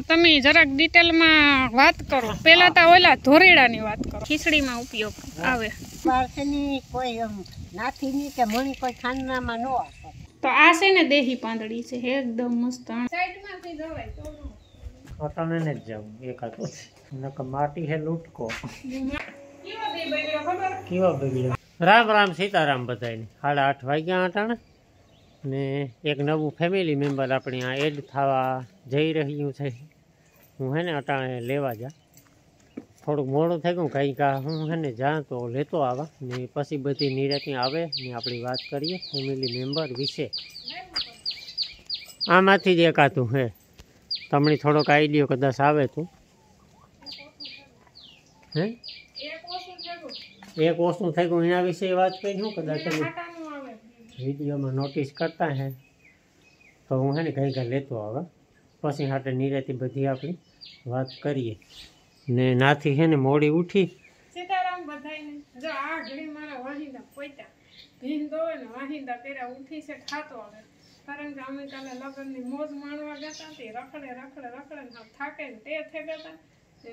તમે જરાક ડિટેલમાં વાત કરો. પેલા તો ઓલા ધોરેડાની વાત કરો, ખીચડીમાં ઉપયોગ આવે. કોઈ નાથી ની કે મણી કોઈ ખાંડનામાં નો આવે. તો આ છે ને દેહી પાંદડી છે, એકદમ મસ્ત. સાઈડમાંથી જવાય તો અટાણે ને જ જાવ એકાતો નકર માટી હે લૂટકો કેવા બગડ્યો. રામ રામ સીતારામ બધાને. 8:30 વાગ્યા અટાણે ને એક નવું ફેમિલી મેમ્બર આપણે આ એડ થવા જઈ રહ્યું છે. હું હે ને અટાણે લેવા જા, થોડુંક મોડું થઈ ગયું કંઈક. હું હે ને જા તો લેતો આવા ને પછી બધી નિરાતી આવે ને આપણી વાત કરીએ ફેમિલી મેમ્બર વિશે. આમાંથી જ એકાતું હે, તમને થોડોક આઈડિયો કદાચ આવે તો. હે એક ઓછું થઈ ગયું એના વિશે વાત કરી. શું કદાચ તમે વિડીયોમાં નોટિસ કરતા હે તો હું હે ને કંઈક લેતો આવે પછી હાટે નિરાતી બધી આપણી વાત કરીએ. ને નાથી હે ને મોડી ઉઠી. સીતારામ બધાયને. જો આ ઘડી મારા વાહિંદા પોઈતા ભીંદો ને વાહિંદા કર્યા ઉઠી છે ખાતો આવે. કારણ કે અમે કાલે લગ્નની મોજ માણવા જતા તે રખડે ને થાકે ને તે થઈ ગયા હતા.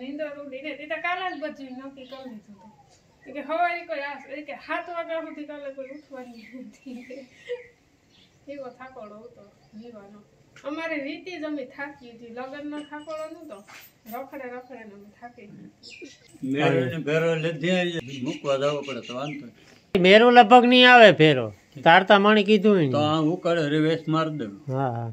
નીંદર ઉડી ને તે કાલે જ બધું નક્કી કરી લીધું હતું કે હવારે કોઈ આસ કે 7 વાગ્યા સુધી કાલે કોઈ ઉઠવાની નથી. એવો થાકોડો હતો જીવાનો. અમારે રીતિ જ અમે થાકી હતી, લગ્નનો થાકોડો નતો. રખડે ને અમે થાકી મેરો લગભગ નહીં આવે ફેરો. તારતા મણી કીધું તો હું કરે રિવેશ માર દઉં. હા હા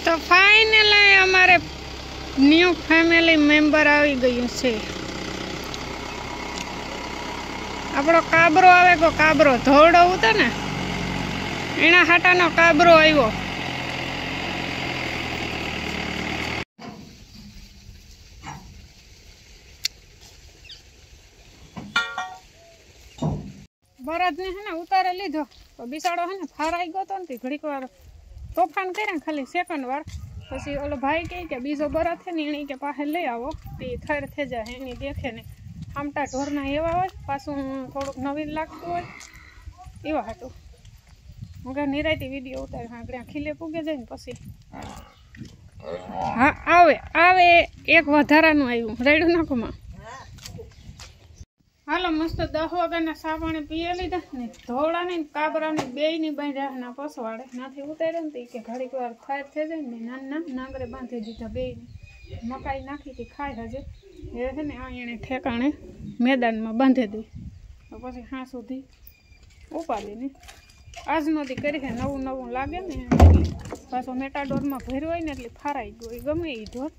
તો ફાઇનલી અમારે ન્યૂ ફેમિલી મેમ્બર આવી ગયું છે. આપણો કાબરો આવે કો કાબરો ધોળો હતો ને એના હાટાનો કાબરો આવ્યો. બળદને હે ને ઉતારે લીધો તો બિસાડો હે ને ફારાઈ ગયો તો ને ઘડીક વાર તોફાન કર્યા ખાલી સેકન્ડ વાર. પછી ઓલો ભાઈ કહે કે બીજો બળદ છે ને એની કે પાસે લઈ આવો તે થર થઈ જાય. એની દેખે ને આમટા ઢોરના એવા હોય, પાછું થોડુંક નવીન લાગતું હોય એવા હતું. હું કે નિરાયતી વિડીયો ઉતારે આગળ ખીલે પૂગે જાય ને પછી. હા આવે એક વધારાનું આવ્યું રેડું નાખોમાં. હાલો મસ્ત 10 વાગ્યાના સા પાણી પીએ લીધા ને ધોળાની કાબરાની બેયની બાંધ્યા પસવાડે નાથી ઉતાર્યા ને કે ઘડીક વાર ફાયર થઈ જાય ને નાના નાંગરે બાંધી દીધા બેયને. મકાઈ નાખી હતી ખાય હજે એ છે ને આ એને ઠેકાણે મેદાનમાં બાંધી દી. પછી હા સુધી ઉપાડીને આજનો દી કરી છે. નવું લાગે ને પાછો મેટાડોરમાં ભર્યો હોય ને એટલે ફારાઈ ગયો. ગમે એ ઢોર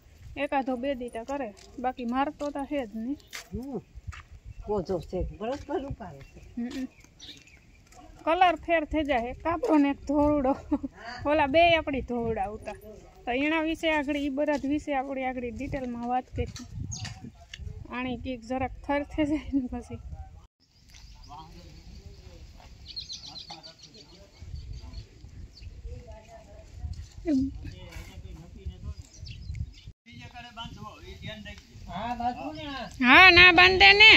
એકાદો 2 દીટા કરે, બાકી મારતો તો છે જ નહીં. કલર ફેર થઈ જાય. કાબરો ને ધોરડો ઓલા બે આપણી ધોરડા ઉતા. તો એના વિશે આગળ એ બળદ વિશે આપણે આગળ ડિટેલમાં વાત કરી. આણી કીક જરાક થર થઈ જાય ને પછી હા ના બાંધે ને.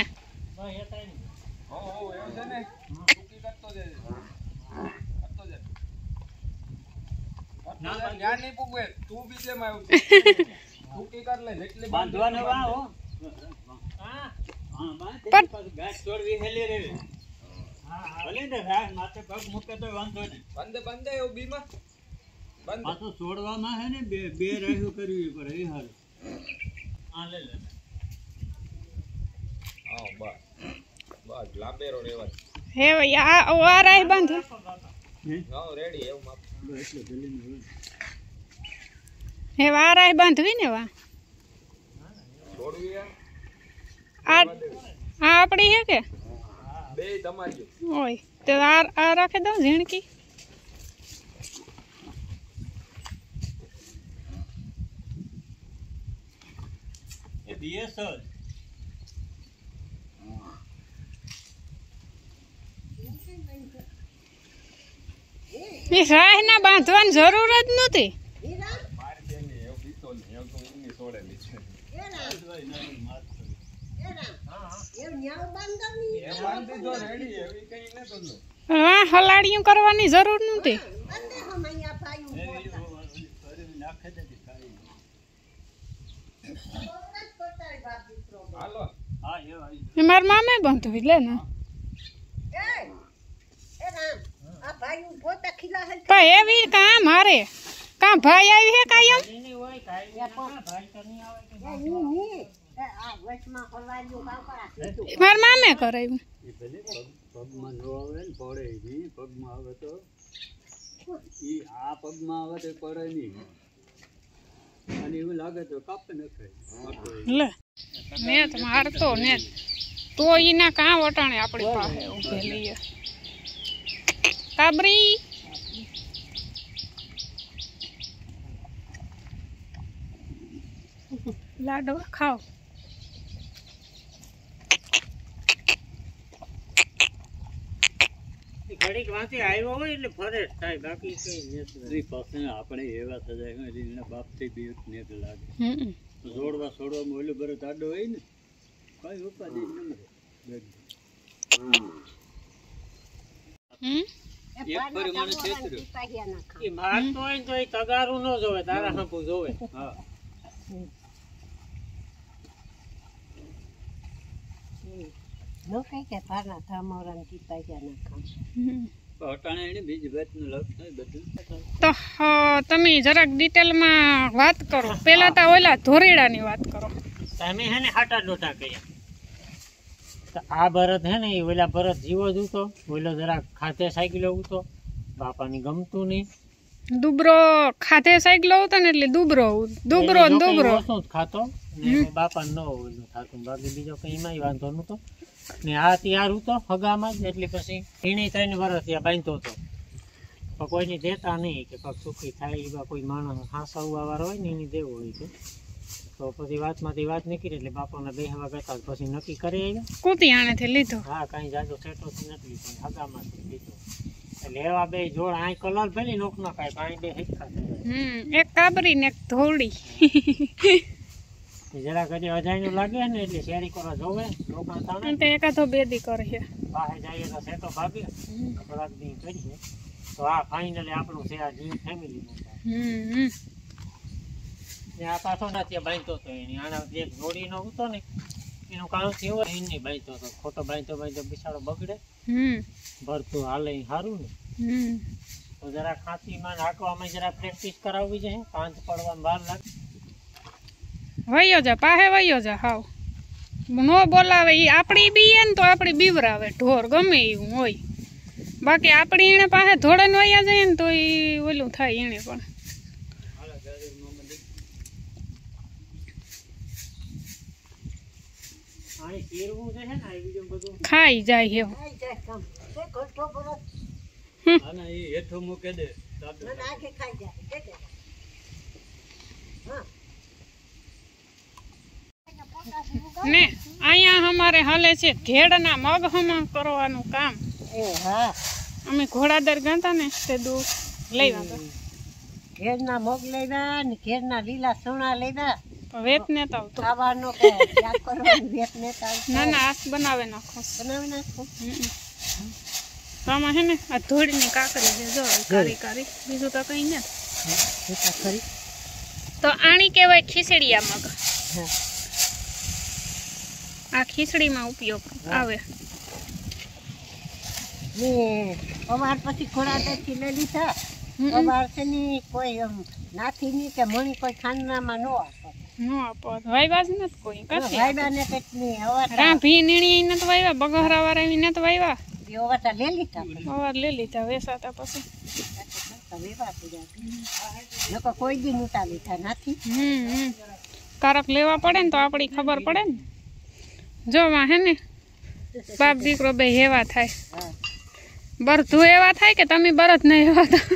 છોડવામાં હે ને બે રહ્યું કરવી પડે એ હાલ. આ લે લે બસ લાંબેરો રેવા હે આ રાય બાંધ રેડી એવું માપ એટલે જલ્દી હે આ રાય બાંધવી ને વા છોડવી આ આપણી હે કે બે તમારી ઓય તો આ રાખે દો ઝીણકી. એ બીએસએલ એ રાહના બાંધવાની જરૂર જ નહોતી. હા, હલાડિયું કરવાની જરૂર નહોતી. મારા મામે બાંધવી લે ને એવી કા મારે કા ભાઈ આવી હે કાયમ મારા મામે કરાવ્યું. પગમાં નો આવે ને પડે નહીં, પગમાં આવે તો ઈ આ પગમાં આવે તો પડે નહીં, અને એવું લાગે તો કાપી નખાય લે નેત મારતો નેત તો ઈના કા વટાણે આપણી પાસે ઉભેલી કાબરી લાડવા ખાઓ. ઘડીક વાંચી આવ્યો હોય એટલે ફરે થાય, બાકી કઈ નથી. પાસે આપણે એવા સજાય એના બાપથી બી નેક લાગે. જોડવા છોડવામાં ઓલું બરત આડો હોય ને કઈ ઉપાધિ મારતો હોય ને તો એ તગારું ન જોવે, તારા હાંપું જોવે. હા તો તમે જરાક ડિટેલમાં વાત કરો. પેલા તો ઓલા ધોરેડાની વાત કરો. તમે હે ને હાટા ડોટા કર્યા. તો આ ભરત હે ને એ ઓલા ભરત જીવો જ ઉતો, ઓલો જરાક ખાતે સાયકલો ઉતો, બાપાની ગમતું નહીં. દુબરો ખાતે સાયકલો હતો ને એટલે દુબરો દુબરો દુબરો ઓછું જ ખાતો ને બાપા ન ઓલું થાતું, બાકી બીજો કઈ એમાંય વાંધો નતો. ને આ તૈયાર હતો હગામાં જ, એટલે પછી એને 3 વર્ષ ત્યાં બાંધતો હતો. પણ કોઈને દેતા નહીં કે પગ સુખી થાય, એવા કોઈ માણસ હાંસવવા વાળો હોય ને એને દેવો હોય છે. તો પછી વાતમાંથી વાત નીકળી એટલે બાપાના બેહવા ગયા, પછી નક્કી કરી આવ્યા. કુતી આણેથી લીધો. હા, કઈ જાજો સેટોથી નથી લીધો, હગામાંથી લીધો. એટલે એવા બે જોડ આ કલર ભલે નોખ ન ખાય, પાણી બે હિક્કા થાય. એક કાબરી ને એક ધોળી. જરા કદી અજાયનું લાગે ને એટલે શેરી કરવા જોવે, લોકા તાણે એકાદો બેદી કરે છે. બહાર જઈએ તો સેટો ભાગે, થોડાક દી કરીએ તો આ ફાઇનલી આપણું છે, આ જીવ ફેમિલી. આ પાછો ના ત્યાં બાંધતો હતો એની, આના જે જોડીનો હતો ને એનું કામ થયું હોય એને બાંધતો હતો. ખોટો બાંધતો બિસાડો બગડે, ભરતું હાલે સારું ને. તો જરા ખાંસીમાં હાંકવામાં જરા પ્રેક્ટિસ કરાવવી છે, પાંચ પડવામાં વાર લાગે. વયો જા પાહે વયો જા. હાવ નો બોલાવે ઈ આપણી બીએ ને તો આપણી બીવરાવે ઢોર ગમે એવું હોય. બાકી આપણી એને પાસે ધોળે ને વયા જાય ને તો ઈ ઓલું થાય એને પણ. ખાઈ જાય એવું. હેઠો મૂકે દે ને અહીંયા અમારે હાલે છે ઘેડના મગ હમા કરવાનું કામ. અમે ઘોડાદર ગયા ને તે દૂધ લઈ આવ્યા. ઘેરના મગ લેવા ને ઘેરના લીલા સોના લેવા. વેત ને તો ખાવાનો કે ત્યાગ કરવાનો વેત ને તો ના ના આસ બનાવે નાખો. બનાવી નાખો. આમાં હે ને આ ધોળીની કાકરી છે જો કારી કારી, બીજું તો કઈ નથી. તો આણી કહેવાય ખીચડીયા મગ. આ ખીચડીમાં ઉપયોગ આવે. ને અમાર પછી ઘોડાદરથી લઈ લીધા. અમાર છે ની કોઈ નાથી ની કે મણી કોઈ ખાંડનામાં ન આપે. નો આપો વાયવા જ નથી કોઈ. કથી વાયવા ને કેટલી હવા રાભી નીણી નત વાયવા, બગહરા વાળા એવી નત વાયવા. ઓવાટા લઈ લીધા. ઓવાર લઈ લીધા વેસાતા પછી. લોકો કોઈ દી નહોતા લીધા નાથી. કારક લેવા પડે ને તો આપણી ખબર પડે ને. જો માં હે ને બાપ દીકરો બે એવા થાય. બરધું એવા થાય કે તમે બરત ને એવા થાય.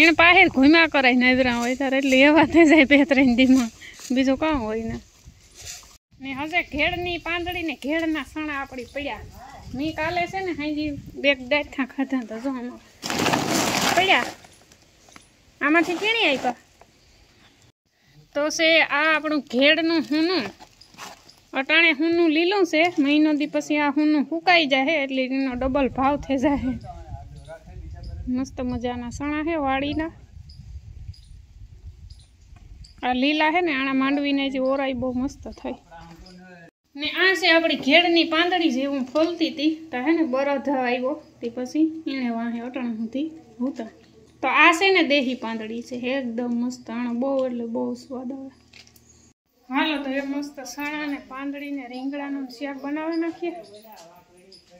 એને પાસે ઘુમ્યા કરાય નજરા હોય ત્યારે એટલે એવા થઈ જાય 2-3 દીમાં. બીજું કામ હોય ને. હજે ઘેડની પાંદડી ને ઘેડના સણા આપણી પડ્યા. મી કાલે છે ને હાજી બેગ ડાયખા ખાધા તો જો આમાં પડ્યા. આમાંથી કેણી આપ્યા તો છે આ આપણું ઘેડનું હુનું. અટાણે હુનું લીલું છે, મહિનો દી પછી આ હુનું સુકાઈ જાય એટલે એનો ડબલ ભાવ થઈ જાય. મસ્ત મજાના સણા છે વાડીના. આ લીલા છે ને આના માંડવીને જે ઓરાઈ બહુ મસ્ત થઈ. ને આ છે આપણી ઘેડની પાંદડી જેવું ફોલતી હતી તો હે ને બરધ આવ્યો તે પછી એને વાહે અટાણા સુધી હોતા. તો આ છે ને દેહી પાંદડી છે, એકદમ મસ્ત. આનો બહુ એટલે બહુ સ્વાદ આવે. હાલો તો એ મસ્ત સણા ને પાંદડી ને રીંગણાનું શાક બનાવી નાખીએ,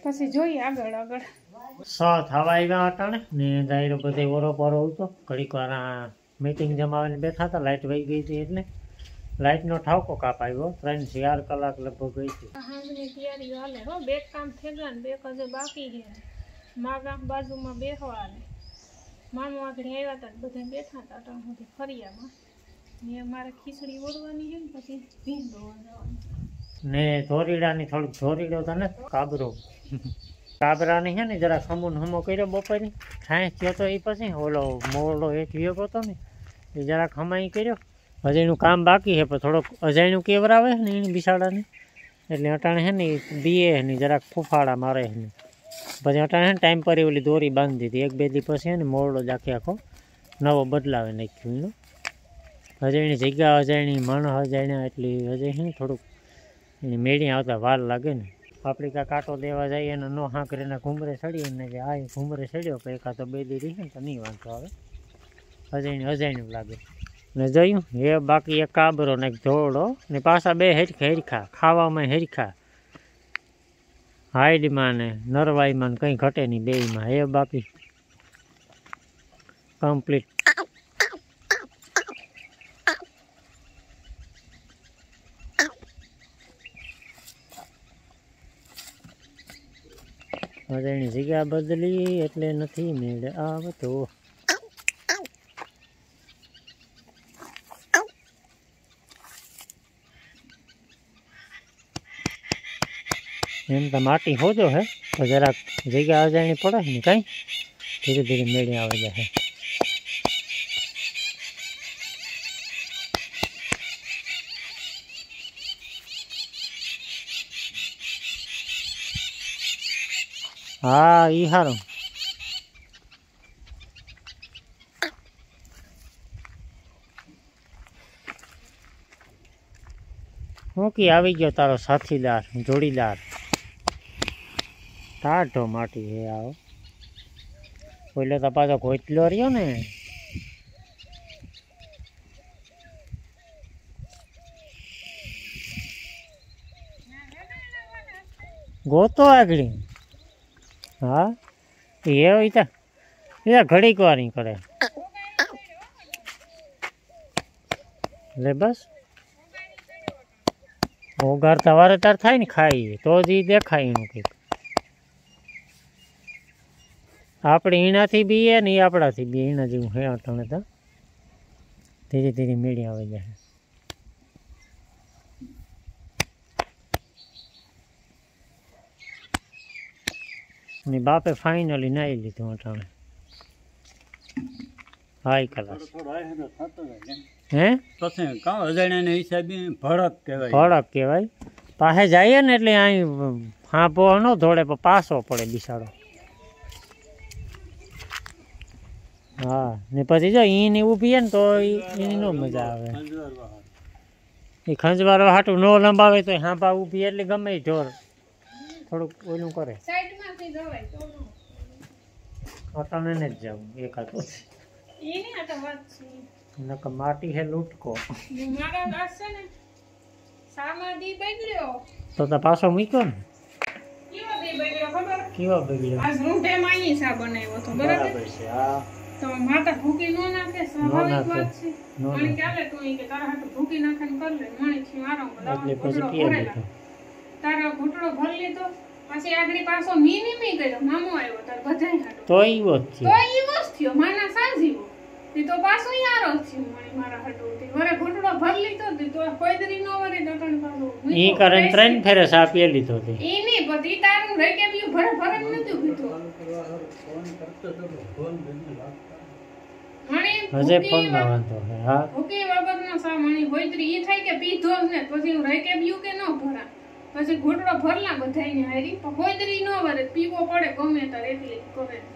પછી જોઈએ આગળ આગળ. થવા આવ્યા અટાણે ને દાયરો બધે ઓરો પરો હતો. ઘડીક વાર મીટિંગ જમાવીને બેઠા હતા, લાઇટ વહી ગઈ હતી એટલે લાઇટનો ઠાવકો કાપ આવ્યો. 3-4 કલાક લગભગ ગઈ હતી. હાંજની તૈયારી હાલે હો. બે કામ થઈ ગયા ને બે હજે બાકી છે. માગા બાજુમાં બેહવા ને મામા આગળ આવ્યા હતા, બધા બેઠા હતા અટાણ સુધી ફરિયામાં. ને મારે ખીચડી ઓળવાની છે ને પછી ભીંગ ધોવા જવાનું ને ધોરીડાની થોડુંક ધોરીડો તો ને કાબરો કાબરાની છે ને જરા ખમો હમો કર્યો બપોરની છાંય થયો તો એ પછી ઓલો મોરડો એક વિયો હતો ને એ જરાક હમાઈ કર્યો. હજી એનું કામ બાકી છે પણ થોડોક અજાયણું કેવરાવે ને એની બિસાડાને એટલે અટાણે છે ને બીએ ને જરાક ફૂફાડા મારે ને પછી અટાણે ને ટાઈમ પર ઓલી દોરી બાંધી દીધી. 1-2 દી પછી ને મોરડો જ આખો નવો બદલાવે નાખ્યું એનું. હજી એની જગ્યા અજાયણી માણસ અજાણ્યા એટલી હજી છે ને થોડુંક એની મેળી આવતા વાર લાગે ને. આપણે કાંઈ કાંટો દેવા જઈએ અને નો હાંકરે એના ઘૂમરે ચડીએ ને કે આ ઘૂમરે ચડ્યો પણ એકાદ 2 દી રહી ને તો નહીં વાંધો આવે. અજાણ્યું લાગે ને જોયું એ બાકી એક કાબરો ને એક ધોળો ને પાછા 2 હેરખા ખાવામાં હેરખા હાઈડમાં ને નરવાઈમાં ને કંઈ ઘટે નહીં બેયમાં. એ બાકી કમ્પ્લીટ. હવે એની જગ્યા બદલી એટલે નથી મેળ આવતો. એમ તો માટી હોજો હે તો જરાક જગ્યા અજાણી પડે ને કાંઈ ધીરે ધીરે મેળી આવે જાય. હા ઈ હારું. હું કી આવી ગયો તારો સાથીદાર જોડીદાર. ટાઢો માટી હે આવો. પહેલો તો પાછો ઘોટલો રહ્યો ને. ગોતો આગળ. હા એ ઘડીક વાર નહીં કરે એટલે બસ ઓગાર સવારે તાર થાય ને ખાઈએ તો જ ઈ દેખાય એનું કંઈક. આપણે એનાથી બીએ ને એ આપણાથી બી એના જેવું હે અટાણે તો ધીરે ધીરે મેળી આવી જાય. ને બાપે ફાઇનલી નાઈ લીધું અટાણે હાઈ ક્લાસ. હે પછી કાં અજાણ્યાના હિસાબે ભડક કહેવાય. ભડક કહેવાય. પાસે જઈએ ને એટલે અહીં હાંભો ન ધોળે પણ પાસો પડે બિસાડો. હા ને પછી જો ઈને ઊભી ને તો એની નો મજા આવે. એ ખંજવારો હાટું નો લંબાવે તો હાંભા ઊભી એટલે ગમે ઢોર થોડુંક ઓલું કરે. સાઈડમાંથી જવાય તો અટાણે ને જ જાવું એકાદ એની આ તો વાત છે. નકર માટી હે લૂટકો. મારા દાસ છે ને સામાદી બગડ્યો તો પાછો મૂક્યો ને. કેવો દી બગડ્યો ખબર? કેવો બગડ્યો? આજ રૂંઢે માં ઈ સા બનાવ્યો તો બરાબર છે. હા તો માતા ભૂકી નો નાખે સ્વાભાવિક વાત છે. મને ચાલે તું ઈ કે તારા હાટુ ભૂકી નાખન કર લે મણી થી મારો એટલે પછી કે લીધો તારા ઘૂંટડો ભર લીધો પછી આગળી પાછો મી કર્યો મામો આવ્યો તાર બધાય હાટુ તો ઈવો જ તો ઈવો જ થયો માના સાજીવો તી તો પાછો યારો થયો મણી મારા હટોથી વરે ઘૂંટડો ભર લીધો તી તો કોઈદરી નો વરે દટણ પાછો ઈ કરે 3 ફેરે સા પી લીધો તે ઈ ની પતી તારું રહી કે બીયું ભરે ભરે નતું પીધો ફોન કરતો તો ફોન બેને રાખતા મણી હજે ફોન માં વાંધો હે હા ઓકે બાબતનો સા મણી હોઈતરી ઈ થાય કે પીધો જ ને પછી હું રહી કે બીયું કે ન ભરા પછી ઘૂંટડો ભરલા બધાઈને હારી પણ હોઈતરી નો વરે પીવો પડે ગમે તાર એટલી કરે